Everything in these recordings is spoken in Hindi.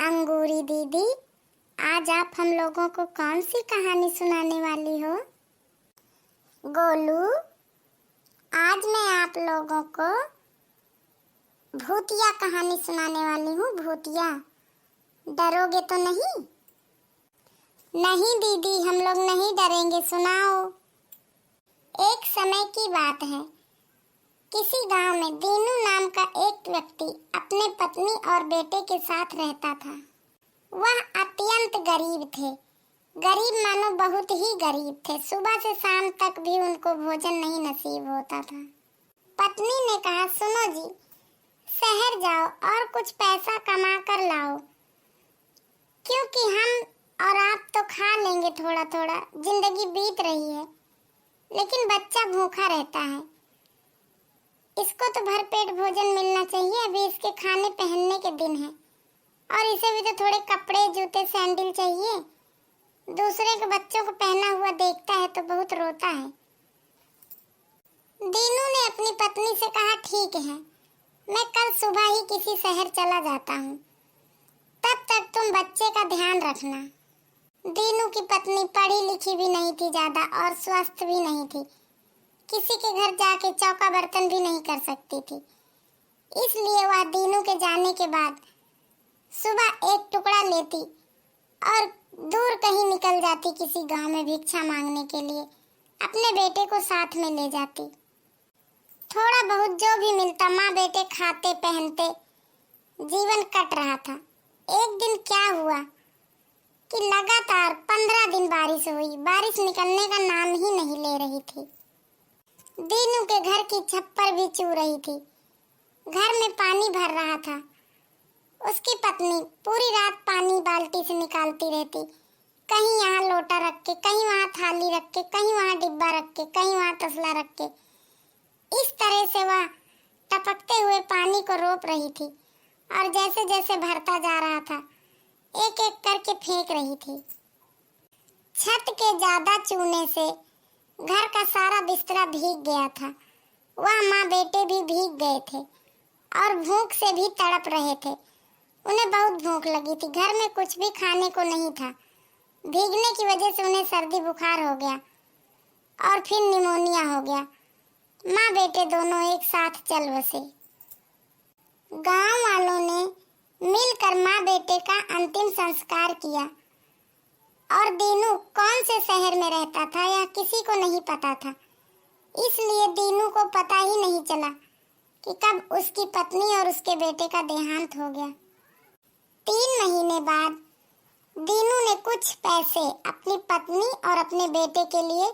अंगूरी दीदी, आज आप हम लोगों को कौन सी कहानी सुनाने वाली हो? गोलू, आज मैं आप लोगों को भूतिया कहानी सुनाने वाली हूँ। भूतिया, डरोगे तो नहीं? नहीं दीदी, हम लोग नहीं डरेंगे, सुनाओ। एक समय की बात है, किसी गांव में दीनू नाम का एक व्यक्ति अपने पत्नी और बेटे के साथ रहता था। वह अत्यंत गरीब थे। गरीब मानो बहुत ही गरीब थे। सुबह से शाम तक भी उनको भोजन नहीं नसीब होता था। पत्नी ने कहा, सुनो जी, शहर जाओ और कुछ पैसा कमा कर लाओ, क्योंकि हम और आप तो खा लेंगे थोड़ा थोड़ा, जिंदगी बीत रही है, लेकिन बच्चा भूखा रहता है। इसको तो भरपेट भोजन मिलना चाहिए। अभी इसके खाने पहनने के दिन है और इसे भी तो थोड़े कपड़े, जूते, सैंडल चाहिए। दूसरे के बच्चों को पहना हुआ देखता है तो बहुत रोता है। दीनू ने अपनी पत्नी से कहा, ठीक है, मैं कल सुबह ही किसी शहर चला जाता हूँ, तब तक तुम बच्चे का ध्यान रखना। दीनू की पत्नी पढ़ी लिखी भी नहीं थी ज्यादा और स्वस्थ भी नहीं थी। किसी के घर जाके चौका बर्तन भी नहीं कर सकती थी। इसलिए वह दीनू के जाने के बाद सुबह एक टुकड़ा लेती और दूर कहीं निकल जाती, किसी गांव में भिक्षा मांगने के लिए। अपने बेटे को साथ में ले जाती। थोड़ा बहुत जो भी मिलता माँ बेटे खाते पहनते जीवन कट रहा था। एक दिन क्या हुआ कि लगातार 15 दिन बारिश हुई। बारिश निकलने का नाम ही नहीं ले रही थी। दीनू के घर की छप्पर भी चू रही थी। घर में पानी भर रहा था। उसकी पत्नी पूरी रात पानी बाल्टी से निकालती रहती, कहीं यहाँ लोटा रख के, कहीं वहाँ थाली रख के, कहीं वहाँ डिब्बा रख के, कहीं वहाँ तसला रख के। इस तरह से वह टपकते हुए पानी को रोक रही थी और जैसे जैसे भरता जा रहा था, एक एक करके फेंक रही थी। छत के ज्यादा चूने से घर का सारा बिस्तरा भीग गया था। वह माँ बेटे भी भीग गए थे और भूख से भी तड़प रहे थे। उन्हें बहुत भूख लगी थी। घर में कुछ भी खाने को नहीं था। भीगने की वजह से उन्हें सर्दी बुखार हो गया और फिर निमोनिया हो गया। माँ बेटे दोनों एक साथ चल बसे। गांव वालों ने मिलकर माँ बेटे का अंतिम संस्कार किया और दीनू कौन से शहर में रहता था यह किसी को नहीं पता था। इसलिए दीनू को पता ही नहीं चला कि कब उसकी पत्नी और उसके बेटे का देहांत हो गया। 3 महीने बाद दीनू ने कुछ पैसे अपनी पत्नी और अपने बेटे के लिए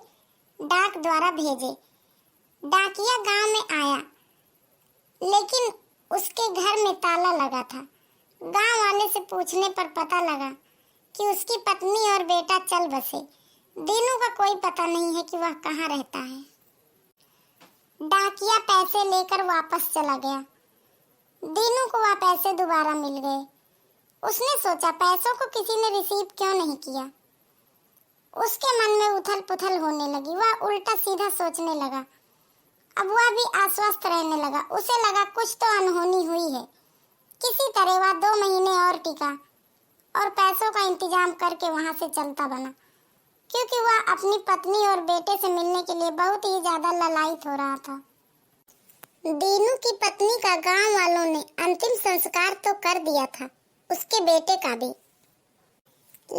डाक द्वारा भेजे। डाकिया गांव में आया, लेकिन उसके घर में ताला लगा था। गांव वाले से पूछने पर पता लगा कि उसकी पत्नी और बेटा चल बसे। दीनू का कोई पता नहीं है कि वह कहाँ रहता है। डाकिया पैसे लेकर वापस चला गया। दीनू को वह पैसे दोबारा मिल गए। उसने सोचा, पैसों को किसी ने रिसीव क्यों नहीं किया। उसके मन में उथल पुथल होने लगी। वह उल्टा सीधा सोचने लगा। अब वह भी अस्वस्थ रहने लगा। उसे लगा कुछ तो अनहोनी हुई है। किसी तरह वह 2 महीने और टिका और पैसों का इंतजाम करके वहां से चलता बना, क्योंकि वह अपनी पत्नी और बेटे से मिलने के लिए बहुत ही ज्यादा ललायित हो रहा था। दीनू की पत्नी का गांव वालों ने अंतिम संस्कार तो कर दिया था, उसके बेटे का भी,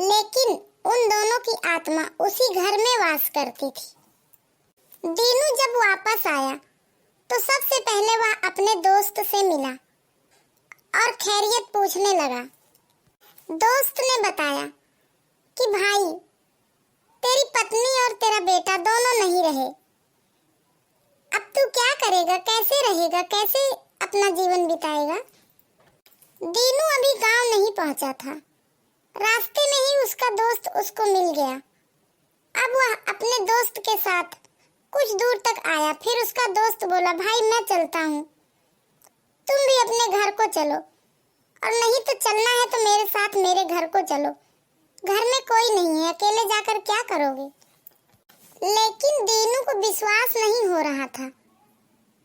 लेकिन उन दोनों की आत्मा उसी घर में वास करती थी। दीनू जब वापस आया तो सबसे पहले वह अपने दोस्त से मिला और खैरियत पूछने लगा। दोस्त ने बताया कि भाई, तेरी पत्नी और तेरा बेटा दोनों नहीं रहे। अब तू क्या करेगा, कैसे रहेगा, कैसे अपना जीवन बिताएगा? दीनू अभी गांव नहीं पहुंचा था। रास्ते में ही उसका दोस्त उसको मिल गया। अब वह अपने दोस्त के साथ कुछ दूर तक आया। फिर उसका दोस्त बोला, भाई मैं चलता हूँ, तुम भी अपने घर को चलो, और नहीं तो चलना है तो मेरे साथ मेरे घर को चलो। घर में कोई नहीं है, अकेले जाकर क्या करोगे? लेकिन दीनू को विश्वास नहीं हो रहा था।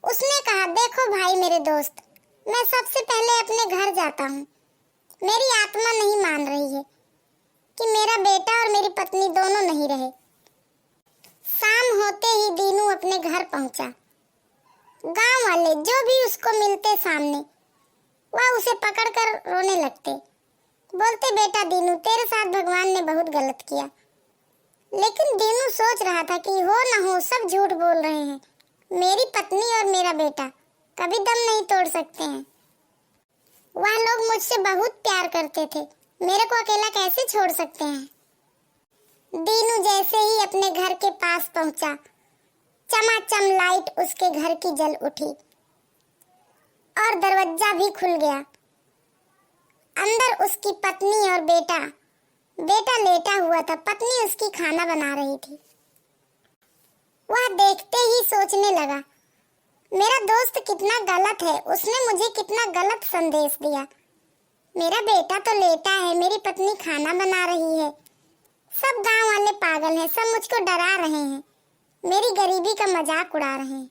उसने कहा, देखो भाई मेरे दोस्त, मैं सबसे पहले अपने घर जाता हूँ। मेरी आत्मा मेरी पत्नी दोनों नहीं रहे। शाम होते ही दीनू अपने घर पहुंचा। गांव वाले जो भी उसको मिलते सामने, वह उसे पकड़कर रोने लगते। बोलते, बेटा दीनू, तेरे साथ भगवान ने बहुत गलत किया। लेकिन दीनू सोच रहा था कि हो न हो सब झूठ बोल रहे हैं। मेरी पत्नी और मेरा बेटा कभी दम नहीं तोड़ सकते हैं। वह लोग मुझसे बहुत प्यार करते थे, मेरे को अकेला कैसे छोड़ सकते हैं। दीनू जैसे ही अपने घर के पास पहुंचा, चमाचम लाइट उसके घर की जल उठी और दरवाजा भी खुल गया। अंदर उसकी पत्नी और बेटा लेटा हुआ था। पत्नी उसकी खाना बना रही थी। वह देखते ही सोचने लगा, मेरा दोस्त कितना गलत है, उसने मुझे कितना गलत संदेश दिया। मेरा बेटा तो लेटा है, मेरी पत्नी खाना बना रही है। सब गांव वाले पागल हैं, सब मुझको डरा रहे हैं, मेरी गरीबी का मजाक उड़ा रहे हैं।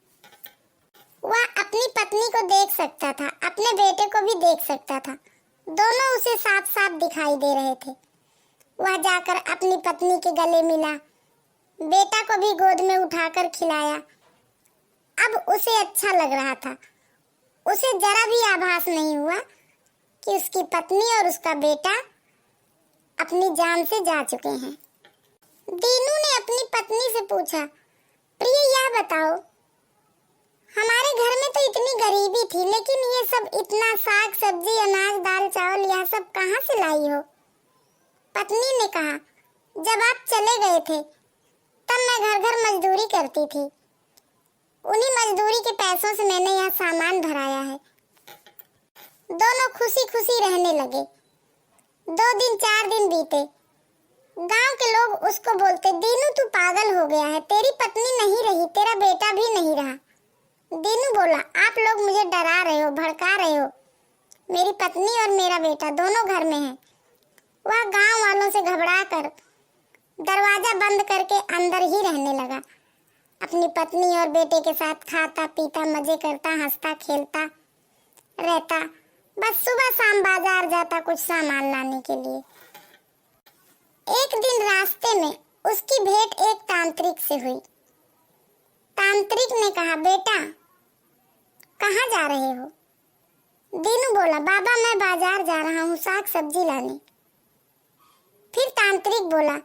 वह अपनी पत्नी को देख सकता था, अपने बेटे को भी देख सकता था। दोनों उसे साफ साफ दिखाई दे रहे थे। वह जाकर अपनी पत्नी के गले मिला, बेटा को भी गोद में उठाकर खिलाया। अब उसे अच्छा लग रहा था। उसे जरा भी आभास नहीं हुआ कि उसकी पत्नी और उसका बेटा अपनी जान से जा चुके हैं। दीनू ने अपनी पत्नी से पूछा, प्रिय यह बताओ, हमारे घर में तो इतनी गरीबी थी, लेकिन ये सब इतना साग सब्जी अनाज दाल चावल यह सब कहाँ से लाई हो? पत्नी ने कहा, जब आप चले गए थे तब मैं घर घर मजदूरी करती थी। उन्हीं मजदूरी के पैसों से मैंने यह सामान भराया है। दोनों खुशी खुशी रहने लगे। 2 दिन 4 दिन बीते। गांव के लोग उसको बोलते, दीनू तू पागल हो गया है, तेरी पत्नी नहीं रही, तेरा बेटा भी नहीं रहा। दीनू बोला, आप लोग मुझे डरा रहे हो, भड़का रहे हो। मेरी पत्नी और मेरा बेटा दोनों घर में हैं। वह गांव वालों से घबराकर दरवाजा बंद करके अंदर ही रहने लगा। अपनी पत्नी और बेटे के साथ खाता पीता मजे करता हंसता खेलता रहता। बस सुबह शाम बाजार जाता कुछ सामान लाने के लिए। एक दिन रास्ते में उसकी भेंट एक तांत्रिक से हुई। तांत्रिक ने कहा, बेटा कहाँ जा रहे हो? दीनू बोला, बाबा मैं बाजार जा रहा हूँ साग सब्जी लाने। फिर तांत्रिक बोला,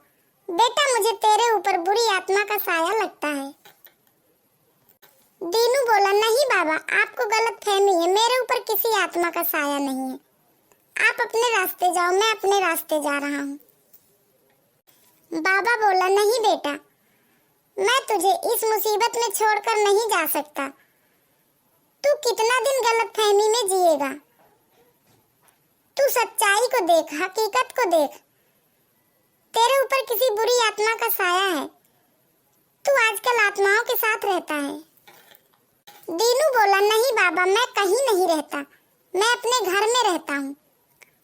बेटा मुझे तेरे ऊपर बुरी आत्मा का साया लगता है। दीनू बोला, नहीं बाबा, आपको गलत फहमी है, मेरे ऊपर किसी आत्मा का साया नहीं है। आप अपने रास्ते जाओ, मैं अपने रास्ते जा रहा हूँ। बाबा बोला, नहीं बेटा, मैं तुझे इस मुसीबत में छोड़कर नहीं जा सकता। तू कितना दिन गलत फहमी में जिएगा? तू सच्चाई को देख, हकीकत को देख। तेरे ऊपर किसी बुरी आत्मा का साया है। तू आजकल आत्माओं के साथ रहता है। दीनू बोला, नहीं बाबा, मैं कहीं नहीं रहता, मैं अपने घर में रहता हूँ,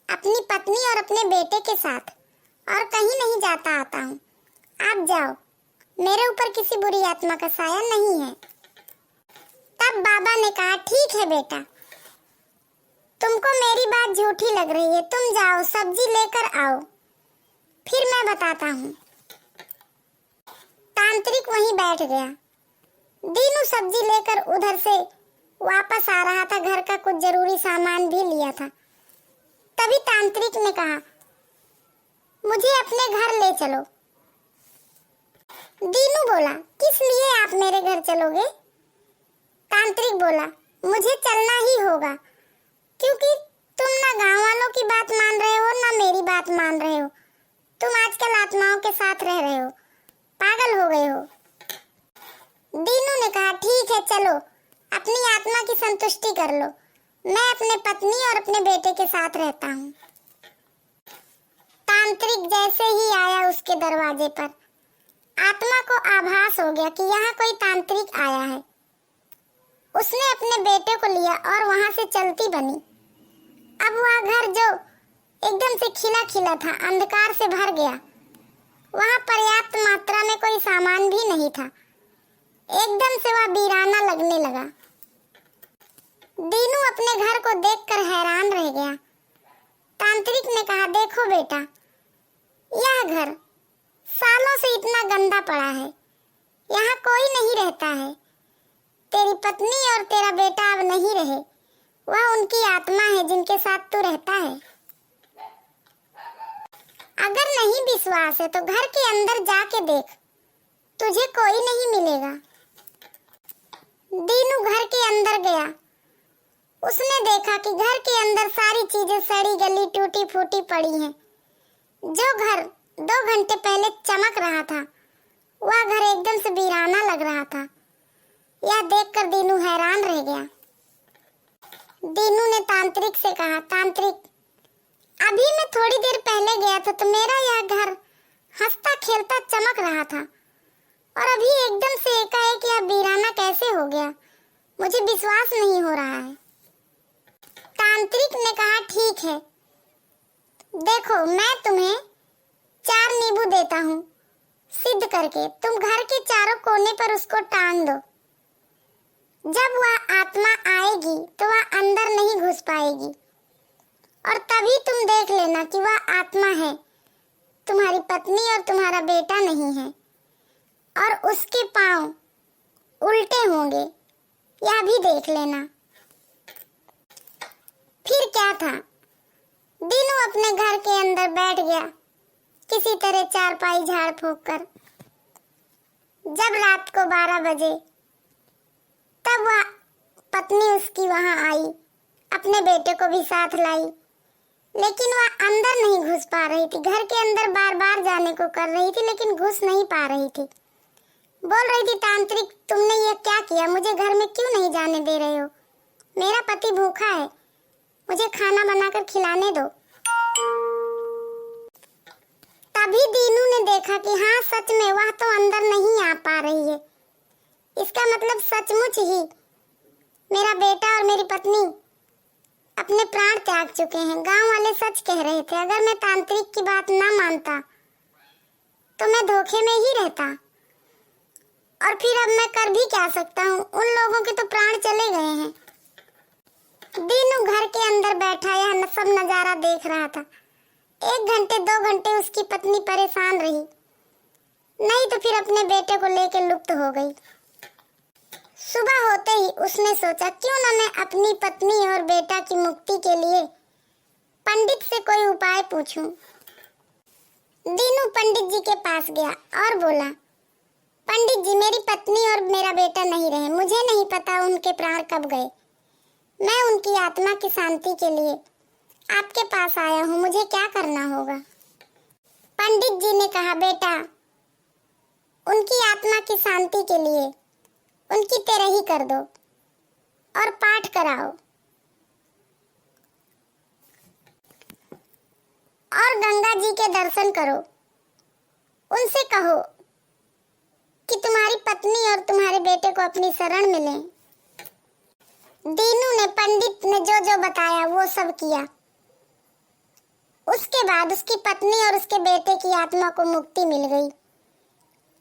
अपनी पत्नी और अपने बेटे के साथ, और कहीं नहीं जाता आता हूँ। आप जाओ, मेरे ऊपर किसी बुरी आत्मा का साया नहीं है। तब बाबा ने कहा, ठीक है बेटा, तुमको मेरी बात झूठी लग रही है, तुम जाओ सब्जी लेकर आओ, फिर मैं बताता हूँ। तांत्रिक वहीं बैठ गया। दीनू सब्जी लेकर उधर से वापस आ रहा था, घर का कुछ जरूरी सामान भी लिया था। तभी तांत्रिक ने कहा, मुझे अपने घर ले चलो। दीनू बोला, किस लिए आप मेरे घर चलोगे? तांत्रिक बोला, मुझे चलना ही होगा, क्योंकि तुम ना गांव वालों की बात मान रहे हो ना मेरी बात मान रहे हो। तुम आजकल आत्माओं के साथ रह रहे हो, पागल हो गए हो। दीनू ने कहा, ठीक है चलो, अपनी आत्मा की संतुष्टि कर लो, मैं अपने पत्नी और अपने बेटे के साथ रहता हूँ। तांत्रिक जैसे ही आया उसके दरवाजे पर, आत्मा को आभास हो गया कि यहाँ कोई तांत्रिक आया है। उसने अपने बेटे को लिया और वहां से चलती बनी। अब वह घर जो एकदम से खिला खिला था, अंधकार से भर गया। वहां पर्याप्त मात्रा में कोई सामान भी नहीं था। एकदम से वह वीराना लगने लगा। दीनू अपने घर को देखकर हैरान रह गया। तांत्रिक ने कहा, देखो बेटा, यह घर सालों से इतना गंदा पड़ा है, यहाँ कोई नहीं रहता है। तेरी पत्नी और तेरा बेटा अब नहीं रहे, वह उनकी आत्मा है जिनके साथ तू रहता है। अगर नहीं विश्वास है तो घर के अंदर जाके देख, तुझे कोई नहीं मिलेगा। दीनू घर के अंदर गया। उसने देखा कि घर के अंदर सारी चीजें सड़ी गली टूटी फूटी पड़ी हैं। जो घर 2 घंटे पहले चमक रहा था, वह घर एकदम से वीराना लग रहा था। यह देखकर दीनू हैरान रह गया। दीनू ने तांत्रिक से कहा, तांत्रिक, अभी मैं थोड़ी देर पहले गया था तो मेरा यह घर हंसता खेलता चमक रहा था, और अभी एकदम से एकाएक यह वीराना कैसे हो गया? मुझे विश्वास नहीं हो रहा है। तांत्रिक ने कहा, ठीक है, देखो मैं तुम्हें 4 नींबू देता हूँ, सिद्ध करके तुम घर के चारों कोने पर उसको टांग दो। जब वह आत्मा आएगी तो वह अंदर नहीं घुस पाएगी, और तभी तुम देख लेना कि वह आत्मा है, तुम्हारी पत्नी और तुम्हारा बेटा नहीं है, और उसके पांव उल्टे होंगे, यह भी देख लेना। फिर क्या था, दीनू अपने घर के अंदर बैठ गया, किसी तरह चारपाई झाड़ फूंक कर। जब रात को 12 बजे, तब वह पत्नी उसकी वहां आई, अपने बेटे को भी साथ लाई, लेकिन वह अंदर नहीं घुस पा रही थी। घर के अंदर बार बार जाने को कर रही थी, लेकिन घुस नहीं पा रही थी। बोल रही थी, तांत्रिक, तुमने ये क्या किया? मुझे घर में क्यों नहीं जाने दे रहे हो? मेरा पति भूखा है, मुझे खाना बनाकर खिलाने दो। तभी दीनू ने देखा कि हाँ, सच में वह तो अंदर नहीं आ पा रही है। इसका मतलब सचमुच ही मेरा बेटा और मेरी पत्नी अपने प्राण त्याग चुके हैं। गांव वाले सच कह रहे थे। अगर मैं तांत्रिक की बात ना मानता तो मैं धोखे में ही रहता, और फिर अब मैं कर भी क्या सकता हूँ? उन लोगों के तो प्राण चले गए हैं। दीनू घर के अंदर बैठा यह सब नजारा देख रहा था। 1 घंटे 2 घंटे उसकी पत्नी परेशान रही, नहीं तो फिर अपने बेटे को लेकर लुप्त हो गई। सुबह होते ही उसने सोचा, क्यों ना मैं अपनी पत्नी और बेटा की मुक्ति के लिए पंडित से कोई उपाय पूछूं। दीनू पंडित जी के पास गया और बोला, पंडित जी, मेरी पत्नी और मेरा बेटा नहीं रहे, मुझे नहीं पता उनके प्राण कब गए। मैं उनकी आत्मा की शांति के लिए आपके पास आया हूँ, मुझे क्या करना होगा? पंडित जी ने कहा, बेटा, उनकी आत्मा की शांति के लिए उनकी तरह ही कर दो और पाठ कराओ, और गंगा जी के दर्शन करो। उनसे कहो कि तुम्हारी पत्नी और तुम्हारे बेटे को अपनी शरण मिले। दीनू ने पंडित ने जो जो बताया वो सब किया। उसके बाद उसकी पत्नी और उसके बेटे की आत्मा को मुक्ति मिल गई,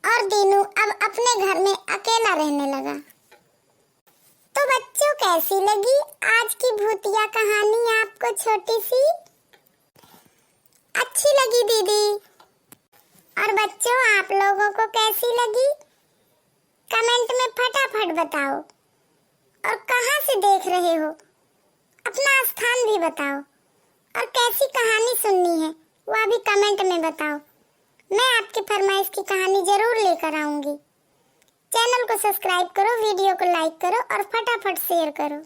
और दीनू अब अपने घर में अकेला रहने लगा। तो बच्चों, कैसी लगी आज की भूतिया कहानी आपको? छोटी सी अच्छी लगी दीदी? और बच्चों, आप लोगों को कैसी लगी? कमेंट में फटाफट बताओ, और कहां से देख रहे हो, अपना स्थान भी बताओ, और कैसी कहानी सुननी है वह भी कमेंट में बताओ। मैं आपकी फरमाइश की कहानी जरूर लेकर आऊंगी। चैनल को सब्सक्राइब करो, वीडियो को लाइक करो और फटाफट शेयर करो।